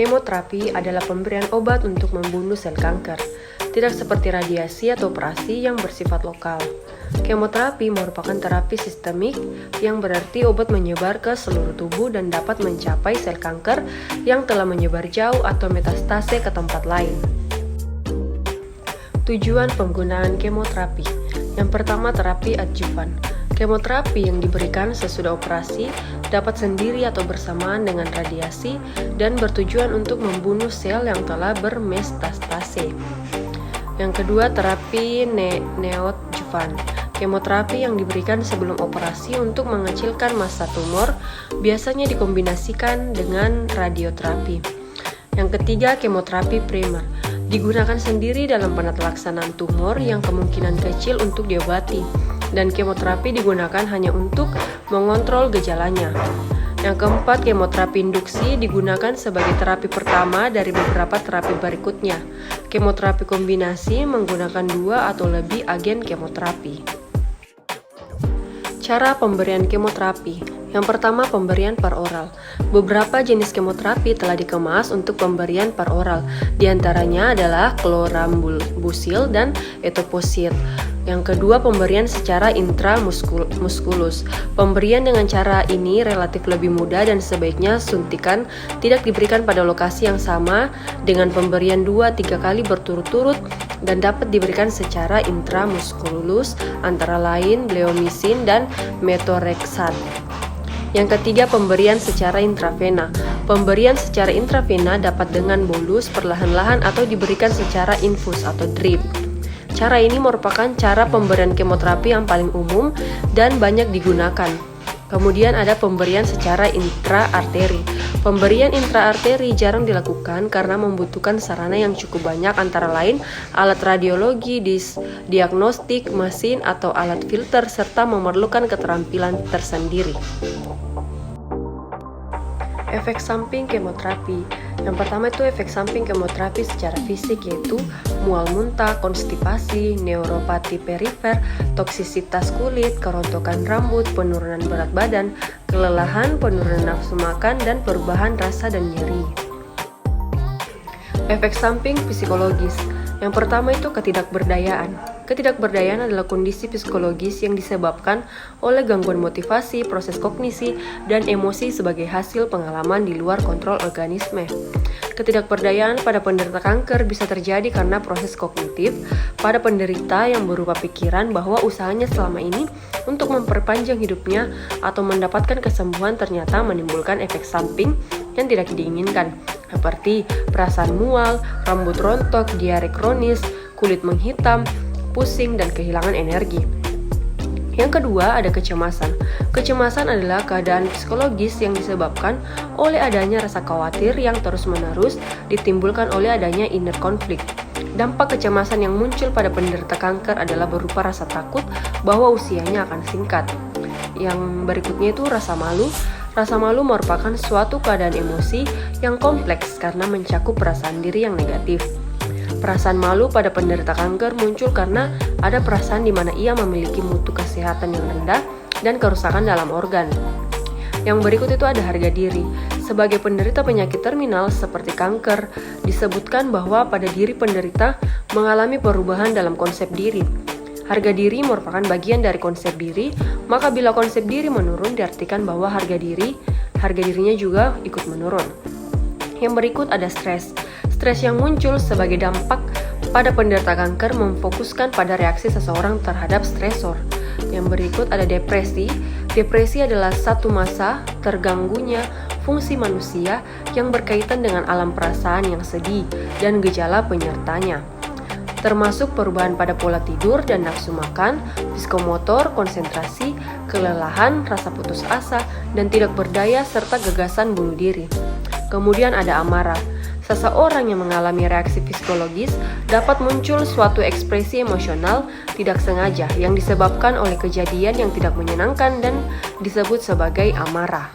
Kemoterapi adalah pemberian obat untuk membunuh sel kanker, tidak seperti radiasi atau operasi yang bersifat lokal. Kemoterapi merupakan terapi sistemik yang berarti obat menyebar ke seluruh tubuh dan dapat mencapai sel kanker yang telah menyebar jauh atau metastase ke tempat lain. Tujuan penggunaan kemoterapi. Yang pertama, terapi adjuvan. Kemoterapi yang diberikan sesudah operasi dapat sendiri atau bersamaan dengan radiasi dan bertujuan untuk membunuh sel yang telah bermetastase. Yang kedua, terapi neoadjuvan. Kemoterapi yang diberikan sebelum operasi untuk mengecilkan massa tumor biasanya dikombinasikan dengan radioterapi. Yang ketiga, kemoterapi primer. Digunakan sendiri dalam penata-laksanaan tumor yang kemungkinan kecil untuk diobati, dan kemoterapi digunakan hanya untuk mengontrol gejalanya. Yang keempat, kemoterapi induksi digunakan sebagai terapi pertama dari beberapa terapi berikutnya. Kemoterapi kombinasi menggunakan 2 atau lebih agen kemoterapi. Cara pemberian kemoterapi. Yang pertama, pemberian per oral. Beberapa jenis kemoterapi telah dikemas untuk pemberian per oral. Di antaranya adalah chlorambucil dan etoposide. Yang kedua, pemberian secara intramuskulus. Pemberian dengan cara ini relatif lebih mudah dan sebaiknya suntikan tidak diberikan pada lokasi yang sama dengan pemberian 2-3 kali berturut-turut dan dapat diberikan secara intramuskulus antara lain bleomycin dan methotrexate. Yang ketiga, pemberian secara intravena. Pemberian secara intravena dapat dengan bolus perlahan-lahan atau diberikan secara infus atau drip. Cara ini merupakan cara pemberian kemoterapi yang paling umum dan banyak digunakan. Kemudian ada pemberian secara intraarteri. Pemberian intraarteri jarang dilakukan karena membutuhkan sarana yang cukup banyak, antara lain alat radiologi, diagnostik, mesin atau alat filter, serta memerlukan keterampilan tersendiri. Efek samping kemoterapi. Yang pertama itu efek samping kemoterapi secara fisik, yaitu mual muntah, konstipasi, neuropati perifer, toksisitas kulit, kerontokan rambut, penurunan berat badan, kelelahan, penurunan nafsu makan, dan perubahan rasa dan nyeri. Efek samping psikologis. Yang pertama itu ketidakberdayaan. Ketidakberdayaan adalah kondisi psikologis yang disebabkan oleh gangguan motivasi, proses kognisi, dan emosi sebagai hasil pengalaman di luar kontrol organisme. Ketidakberdayaan pada penderita kanker bisa terjadi karena proses kognitif pada penderita yang berupa pikiran bahwa usahanya selama ini untuk memperpanjang hidupnya atau mendapatkan kesembuhan ternyata menimbulkan efek samping yang tidak diinginkan, seperti perasaan mual, rambut rontok, diare kronis, kulit menghitam, pusing, dan kehilangan energi. Yang kedua, ada kecemasan. Kecemasan adalah keadaan psikologis yang disebabkan oleh adanya rasa khawatir yang terus-menerus ditimbulkan oleh adanya inner conflict. Dampak kecemasan yang muncul pada penderita kanker adalah berupa rasa takut bahwa usianya akan singkat. Yang berikutnya itu rasa malu. Rasa malu merupakan suatu keadaan emosi yang kompleks karena mencakup perasaan diri yang negatif. Perasaan malu pada penderita kanker muncul karena ada perasaan di mana ia memiliki mutu kesehatan yang rendah dan kerusakan dalam organ. Yang berikut itu ada harga diri. Sebagai penderita penyakit terminal seperti kanker, disebutkan bahwa pada diri penderita mengalami perubahan dalam konsep diri. Harga diri merupakan bagian dari konsep diri, maka bila konsep diri menurun diartikan bahwa harga dirinya juga ikut menurun. Yang berikut ada stres. Stres yang muncul sebagai dampak pada penderita kanker memfokuskan pada reaksi seseorang terhadap stresor. Yang berikut ada depresi. Depresi adalah satu masa terganggunya fungsi manusia yang berkaitan dengan alam perasaan yang sedih dan gejala penyertanya, termasuk perubahan pada pola tidur dan nafsu makan, psikomotor, konsentrasi, kelelahan, rasa putus asa, dan tidak berdaya, serta gagasan bunuh diri. Kemudian ada amarah. Seseorang yang mengalami reaksi psikologis dapat muncul suatu ekspresi emosional tidak sengaja yang disebabkan oleh kejadian yang tidak menyenangkan dan disebut sebagai amarah.